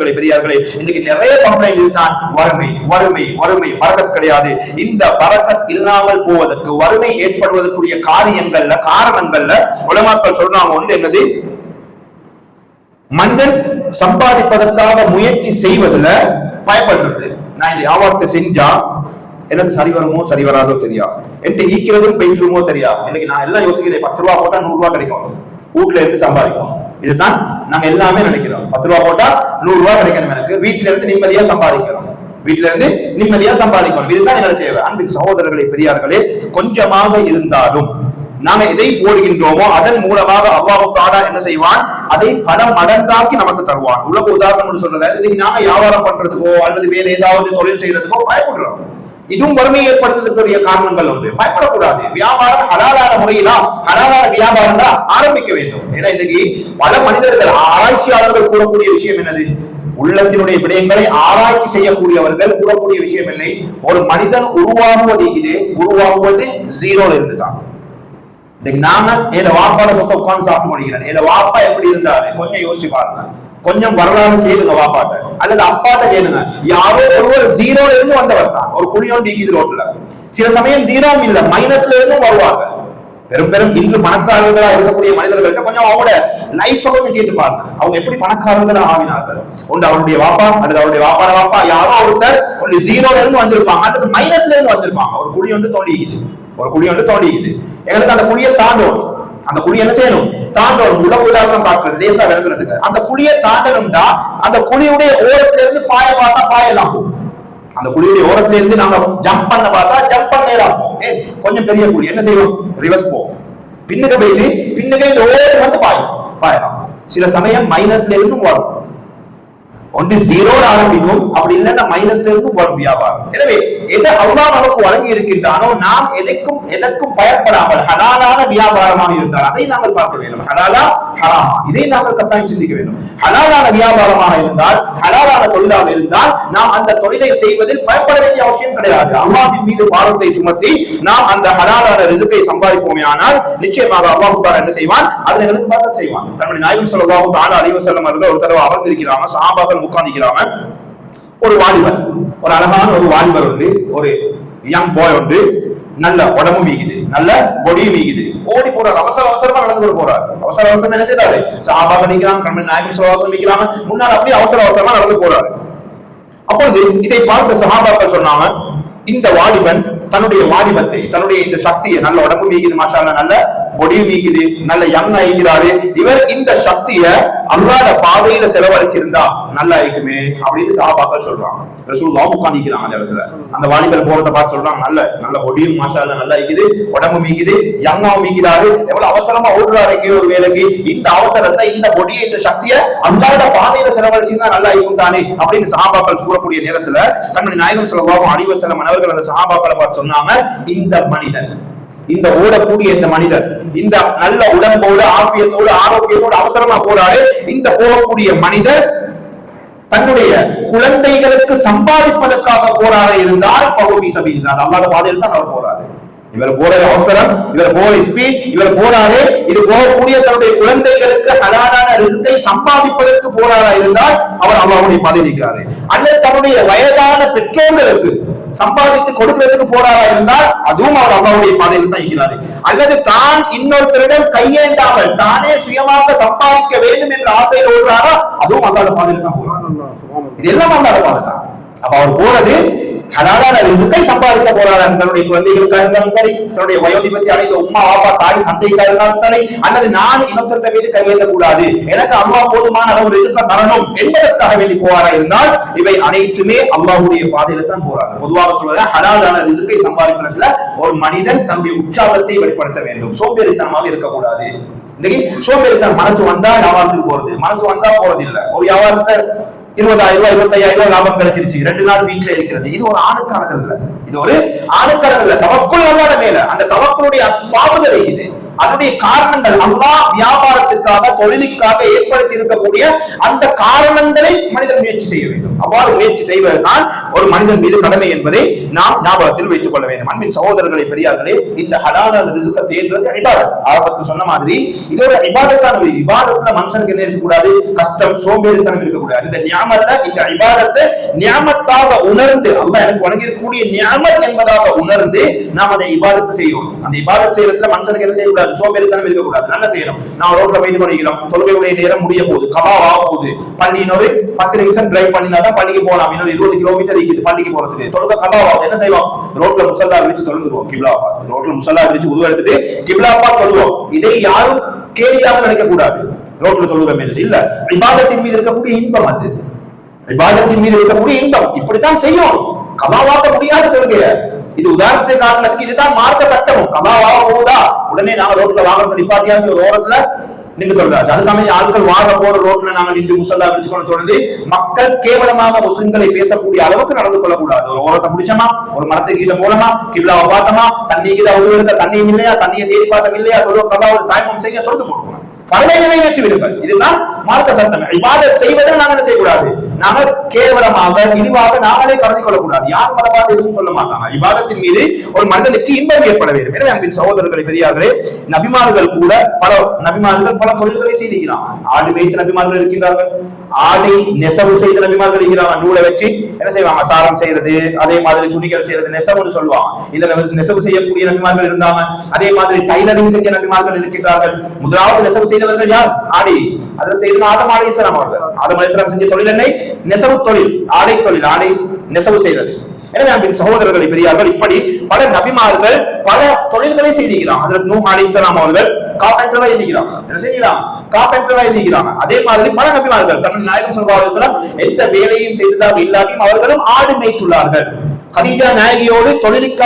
சகோதரர்களை பெரியார்களே, இன்னைக்கு நிறைய கம்ப்ளைண்ட் இதுதான், வறுமை வறுமை வறுமை, பரக்கத் கிடையாது. இந்த பரக்கத் இல்லாமல் போவதற்கு, வறுமை ஏற்படுவதற்குரிய காரியங்கள்ல காரணங்கள்ல உலமாக்கள் சொல்றாங்க ஒன்று என்னது, மனிதன் சம்பாதிப்பதற்காக முயற்சி செய்வதில் பயப்படுறது. நான் இந்த வியாபாரத்தை செஞ்சா எனக்கு சரி வருமோ சரி வராதோ தெரியா, என்கிட்ட ஈக்கிறதும் பெயிட்டுமோ தெரியா. இன்னைக்கு நான் எல்லாம் யோசிக்கிறேன், 10 ரூபா போட்டா 100 ரூபா கிடைக்கும், வீட்டுல இருந்து சம்பாதிக்கும். இதுதான் நாங்க எல்லாமே நினைக்கிறோம். 10 ரூபா போட்டா 100 ரூபா கிடைக்கணும், எனக்கு வீட்டுல இருந்து நிம்மதியா சம்பாதிக்கணும், வீட்டுல இருந்து நிம்மதியா சம்பாதிக்கணும். இதுதான் எங்களுக்கு தேவை. அன்பின் சகோதரர்களே பெரியார்களே, கொஞ்சமாக இருந்தாலும் நாம எதை போடுகின்றோமோ அதன் மூலமாக அல்லாஹ் தஆலா என்ன செய்வான், அதை பல மடங்காக்கி நமக்கு தருவான். உலக உதாரணம் சொல்றத, இன்னைக்கு நாம வியாபாரம் பண்றதுக்கோ அல்லது வேற ஏதாவது தொழில் செய்யறதுக்கோ பயப்படுறோம். இதுவும் வறுமையை ஏற்படுத்துவதற்குரிய காரணங்கள் உண்டு. பயப்படக்கூடாது. வியாபாரம் ஹலாலான முறையிலா, ஹலாலான வியாபாரம் தான் ஆரம்பிக்க வேண்டும். ஏன்னா இன்னைக்கு பல மனிதர்கள், ஆராய்ச்சியாளர்கள் கூறக்கூடிய விஷயம் என்னது, உள்ளத்தினுடைய விடயங்களை ஆராய்ச்சி செய்யக்கூடியவர்கள் கூறக்கூடிய விஷயம் இல்லை, ஒரு மனிதன் உருவாகுவது இது, உருவாகுவது ஜீரோல இருந்து தான். நாம என் வாப்பாட சொத்தை உட்கார்ந்து சாப்பிட்டு முடிக்கிறேன், என் வாப்பா எப்படி இருந்தாரு கொஞ்சம் யோசிச்சு பாருங்க. கொஞ்சம் வரலாறு கேளுங்க வாப்பாட்ட அல்லது அப்பாட்ட கேளுங்க. யாரோ ஒருவர் ஜீரோல இருந்து வந்தவர் தான். ஒரு குடியோண்டு இருக்குது ரோட்ல, சில சமயம் ஜீரோவும் இல்ல மைனஸ்ல இருந்தும் வருவாங்க. பெரும் பெரும் இன்று பணக்காரர்களா இருக்கக்கூடிய மனிதர்கள்ட்ட கொஞ்சம் அவங்களோட லைஃப் கொஞ்சம் கேட்டு பாருங்க, அவங்க எப்படி பணக்காரர்களா ஆகினார்கள். ஒன்று அவருடைய வாப்பா அல்லது அவருடைய வாப்பாட வாப்பா யாரோ ஒருத்தர் ஒன்று ஜீரோல இருந்து வந்திருப்பாங்க அல்லது மைனஸ்ல இருந்து வந்திருப்பாங்க. ஒரு குழி ஒன்று தோண்டிக்குது, ஒரு குழி ஒன்று தோண்டிக்குது. எங்களுக்கு அந்த குழியை தாண்டணும், அந்த குழி என்ன செய்யணும், தாண்டணும். உலக உதாரணம் பார்க்கிறது லேசா விளங்குறதுக்கு. அந்த குழியை தாண்டணும்டா அந்த குழியுடைய ஓரத்துல இருந்து பாய பார்த்தா பாயலாம், அந்த குழியுடைய ஓரத்துல இருந்து நாம ஜம்ப் பண்ண பார்த்தா ஜம்ப் பண்ணலாம். கொஞ்சம் பெரிய குழி என்ன செய்வோம், ரிவர்ஸ் போவோம், பின்னுக்கு போயிட்டு பின்னுக்கு இந்த ஓரத்துல வந்து பாயலாம். சில சமயம் மைனஸ்ல இருந்தும் வரும், ஒன்று ஜீரோல ஆரம்பிக்கும், அப்படி இல்லைன்னா மைனஸ்ல இருந்தும் வரும் வியாபாரம். எனவே எதை அல்லாஹ் நமக்கு வழங்கி இருக்கின்றானோ நாம் எதற்கும் பயப்படாமல் ஹலாலான வியாபாரமாக இருந்தால் அதை நாங்கள் பார்க்க வேண்டும். ஹலாலா ஹராமா இதை நாங்கள் கட்டாயம் சிந்திக்க வேண்டும். ஹலாலான வியாபாரமாக இருந்தால், ஹலாலான தொழிலாக இருந்தால் நாம் அந்த தொழிலை செய்வதில் பயப்பட வேண்டிய அவசியம் கிடையாது. அல்லாஹ்வின் மீது பாரத்தை சுமத்தி நாம் அந்த ஹலாலான ரிஸ்கை சம்பாதிப்போமே ஆனால் நிச்சயமாக அல்லாஹ் தஆலா என்ன செய்வான், அதில் எங்களுக்கு பரக்கத் செய்வான். நம்முடைய நாயகம் ஸல்லல்லாஹு அலைஹி வஸல்லம் அவர்கள் ஒரு தடவை அமர்ந்திருக்கிறாங்க, சஹாபாக்கள் உட்கார்ந்திருக்கிறாங்க. ஒரு வாலிபர், ஒரு அழகான ஒரு வாலிபர் உண்டு, ஒரு யங் பாய் உண்டு, நல்ல உடம்பு மீக்குது, நல்ல பொடியும் மீக்குது, ஓடி போறாரு, அவசர அவசரமா நடந்து போறாரு. அவசர அவசரமா என்ன செய்யறாரு, சஹாபாக்கள் நிக்கிறாங்க, நம்முடைய நாயகம் ஸல்லல்லாஹு அலைஹி வஸல்லம் நிக்கிறாங்க, முன்னால் அப்படியே அவசர அவசரமா நடந்து போறாரு. அப்பொழுது இதை பார்த்த சஹாபாக்கள் சொன்னாங்க, இந்த வாலிபன் தன்னுடைய வாலிபத்தை, தன்னுடைய இந்த சக்தியை, நல்ல உடம்பு மீக்குது, மாஷா அல்லாஹ், நல்ல பொடி மீக்குது, நல்ல யங் ஆகிக்கிறாரு, இவர் இந்த சக்தியை அல்லாஹ்வுடைய பாதையில செலவழிச்சிருந்தா நல்லா இருக்குமே அப்படின்னு சஹாபாக்கள் சொல்றாங்க. ரசூலுல்லாஹ் உட்கார்ந்திருக்காங்க அந்த இடத்துல. அந்த வாலிபர் போறத பார்த்து சொல்றாங்க, நல்ல பொடியும் மாஷா அல்லாஹ் நல்லா இருக்குது, உடம்பு மீக்குது, யங்காவும் மீக்கிறாரு, எவ்வளவு அவசரமா ஓடுறாரு ஒரு வேலைக்கு. இந்த அவசரத்தை, இந்த பொடியை, இந்த சக்தியை அல்லாஹ்வுடைய பாதையில செலவழிச்சிருந்தா நல்லா இருக்கும் தானே அப்படின்னு சஹாபாக்கள் கூறக்கூடிய நேரத்துல நம்முடைய நாயகம் ஸல்லல்லாஹு அலைஹி வஸல்லம் அவர்கள் அந்த சஹாபாக்களை பார்த்து சொன்னாங்க, இந்த மனிதன், இந்த ஓடக்கூடிய இந்த மனிதர், இந்த நல்ல உடம்போடு ஆஃபியத்தோடு ஆரோக்கியத்தோடு அவசரமா போறாரு, இந்த போகக்கூடிய மனிதர் தன்னுடைய குழந்தைகளுக்கு சம்பாதிப்பதற்காக போறாரு இருந்தால் ஃபஹுஃபி சபீலில்லாஹ், அல்லாஹ்வுடைய பாதையில் தான் அவர் போறாரு. இவர் போற அவசரம், இவர் போற ஸ்பீட், இவர் போறாரு, இது போகக்கூடிய தன்னுடைய குழந்தைகளுக்கு ஹலாலான ரிஸ்கை சம்பாதிப்பதற்கு போறாரா இருந்தால் அவர் அல்லாஹ்வுடைய பாதையில் இருக்கிறாரு. அல்லது தன்னுடைய வயதான பெற்றோர்களுக்கு சம்பாதித்து கொடுக்கிறதுக்கு போறாரா இருந்தால் அதுவும் அவர் அல்லாஹ்வுடைய பாதையில் தான் இருக்கிறாரு. அல்லது தான் இன்னொருத்தரிடம் கையேந்தாமல் தானே சுயமாக சம்பாதிக்க வேண்டும் என்ற ஆசையில் ஓடுறாரா, அதுவும் அல்லாஹ்வுடைய பாதையில் தான் போறாரு. இது எல்லாம் அல்லாஹ்வுடைய பாதை தான். அப்ப அவர் போறது ஹலாலான ரிஸ்கை சம்பாதிக்க போறாரு. தன்னுடைய குழந்தைகளுக்காக இருந்தாலும் சரி, தன்னுடைய வயோதிபத்தை அடைந்த உம்மா அப்பா தாய் தந்தைக்காக இருந்தாலும் சரி, அல்லது நான் இன்னொருத்தர வேண்டி கையேந்த கூடாது, எனக்கு அல்லாஹ் போதுமான அளவு ரிஸ்கை தரணும் என்பதற்காக வேண்டி போவாரா இருந்தால் இவை அனைத்துமே அல்லாஹ்வுடைய பாதையில தான் போறாங்க. பொதுவாக சொல்வதா ஹலாலான ரிஸ்கை சம்பாதிக்கிறதுல ஒரு மனிதன் தன்னுடைய உற்சாகத்தை வெளிப்படுத்த வேண்டும், சோம்பேறித்தனமாக இருக்கக்கூடாது. இன்னைக்கு சோம்பேறித்தனம் மனசு வந்தா வியாபாரத்துக்கு போறது, மனசு வந்தா போறது இல்ல. ஒரு வியாபாரத்தை 20,000 ரூபாய் 25,000 ரூபாய் லாபம் கிடைச்சிருச்சு, 2 நாள் வீட்டுல இருக்கிறது, இது ஒரு ஆணுக்கானது இல்ல. இது ஒரு ஆணுக்கானது இல்ல. தவக்குல் அல்லாஹ்வுடைய மேல, அந்த தவக்குலுடைய அஸ்பாபுகள் இருக்குது. அதனுடைய காரணங்கள் அல்லாஹ் வியாபாரத்திற்காக தொழிலுக்காக ஏற்படுத்தி இருக்கக்கூடிய அந்த காரணங்களை மனிதன் முயற்சி செய்ய வேண்டும். அவ்வாறு முயற்சி செய்வதுதான் ஒரு மனிதன் மீது கடமை என்பதை நாம் ஞாபகத்தில் வைத்துக் கொள்ள வேண்டும். அன்பின் சகோதரர்களை, பெரியார்களே, இந்த ஹலாலான ரிஸ்க தேடுறது இபாதத். ஆரம்பத்தில் சொன்ன மாதிரி இது ஒரு இபாதத்தான ஒரு இபாதத்துல மனுஷனுக்கு என்ன இருக்கக்கூடாது, கஷ்டம் சோம்பேறித்தனம் இருக்கக்கூடாது. இந்த நியாமத்தை, இந்த இபாதத்தை நியாமத்தாக உணர்ந்து, அல்லாஹ் எனக்கு வழங்கியிருக்கக்கூடிய நியாமத் என்பதாக உணர்ந்து நாம் அதை இபாதத்து செய்யணும். அந்த இபாதத் செய்யறதுல மனுஷனுக்கு என்ன செய்யக்கூடாது, சோம்பேறித்தனம் இருக்கக்கூடாது. நல்லா செய்யணும். நான் ரோட்ல போயிட்டு பண்ணிக்கிறோம், தொழுகையுடைய நேரம் முடிய போகுது, கவா ஆக போகுது, பள்ளி இன்னொரு 10 நிமிஷம் டிரைவ் பண்ணினாதான் பள்ளிக்கு போகலாம், இன்னொரு 20 கிலோமீட்டர் இருக்குது பள்ளிக்கு போறதுக்கு, தொழுகை கவா ஆகுது. என்ன செய்வோம், ரோட்ல முசல்லா விரிச்சு தொழுந்துருவோம், கிப்லா பார்த்து ரோட்ல முசல்லா விரிச்சு உதவ எடுத்துட்டு கிப்லா பார்த்து தொழுவோம். இதை யாரும் கேலியாக நினைக்க கூடாது. ரோட்ல தொழுகை இல்ல, இபாதத்தின் மீது இருக்கக்கூடிய இன்பம், அது இபாதத்தின் மீது இருக்கக்கூடிய இன்பம். இப்படித்தான் செய்யும். கவாவாக்க முடியாத தொழுகைய இது உதாரணத்தை காரணத்துக்கு இதுதான் மார்க்க சட்டமும். கவாவாக போகுதா உடனே நாங்க ரோட்ல வாங்குறது நிப்பாட்டியாச்சு ஒரு ஓரத்துல நின்று தொழுதாச்சு. அதுக்காக ஆட்கள் வாழ போற ரோட்ல நாங்க நின்று முசல்லா பிடிச்சு கொண்டு தொடர்ந்து மக்கள் கேவலமாக முஸ்லிம்களை பேசக்கூடிய அளவுக்கு நடந்து கொள்ளக்கூடாது. ஒரு ஓரத்தை பிடிச்சமா, ஒரு மரத்தை கீழ மூலமா, கிப்லாவை பார்த்தமா, தண்ணிக்கு தான் தண்ணியும் இல்லையா, தண்ணியை தேடி பார்த்தோம் இல்லையா, கதாவது தாய்மம் செய்ய தொழுது போடுவோம். பரவை நிறைவேற்றி விடுங்கள். இதுதான் மார்க்க சட்டம். இபாதத் செய்வதில் நாங்கள் என்ன செய்யக்கூடாது, நாங்கள் கேவலமாக இழிவாக நாங்களே கருதி கொள்ளக்கூடாது. யார் மதவாத எதுவும் சொல்ல மாட்டாங்க. இபாதத்தின் மீது ஒரு மனிதனுக்கு இன்பம் ஏற்பட வேண்டும். எனவே அன்பின் சகோதரர்களை, பெரியார்களே, நபிமார்கள் கூட பல தொழில்களை செய்திருக்கிறாங்க. ஆடு வைத்த நபிமார்கள் இருக்கின்றார்கள், ஆடை நெசவு செய்த நபிமார்கள் இருக்கிறாங்க. நூலை வச்சு என்ன செய்வாங்க, சாரம் செய்யறது, அதே மாதிரி துணிகள் செய்யறது நெசவுன்னு சொல்லுவாங்க. இதுல நெசவு செய்யக்கூடிய நபிமார்கள் இருந்தாங்க. அதே மாதிரி டைலரிங் செஞ்ச நபிமார்கள் இருக்கின்றார்கள். முதலாவது நெசவு செய்தவர்கள் யார், ஆடை. அதில் செய்த ஆதம் அலைஹிஸ்ஸலாம் அவர்கள். ஆதம் அலைஹிஸ்ஸலாம் செஞ்ச தொழில் என்ன, நெசவு தொழில், ஆடை தொழில், ஆடை நெசவு செய்வது. எனவே அன்பின் சகோதரர்களை, பெரியார்கள், இப்படி பல நபிமார்கள் பல தொழில்களை செய்திருக்கிறாங்க. அதில் நூஹ் அலைஹிஸ்ஸலாம் அவர்கள் கார்பெண்டரா எழுதிக்கிறாங்க. என்ன செய்யலாம், கார்பெண்டரா எழுதிக்கிறாங்க. அதே மாதிரி பல நபிமார்கள் கண்ணன் நாயகம் ஸல்லல்லாஹு அலைஹி வஸல்லம் எந்த வேலையும் செய்ததாக இல்லாட்டியும் அவர்களும் ஆடு மேய்த்துள்ளார்கள். கதீஜா நாயகியோடு தொழிலுக்காக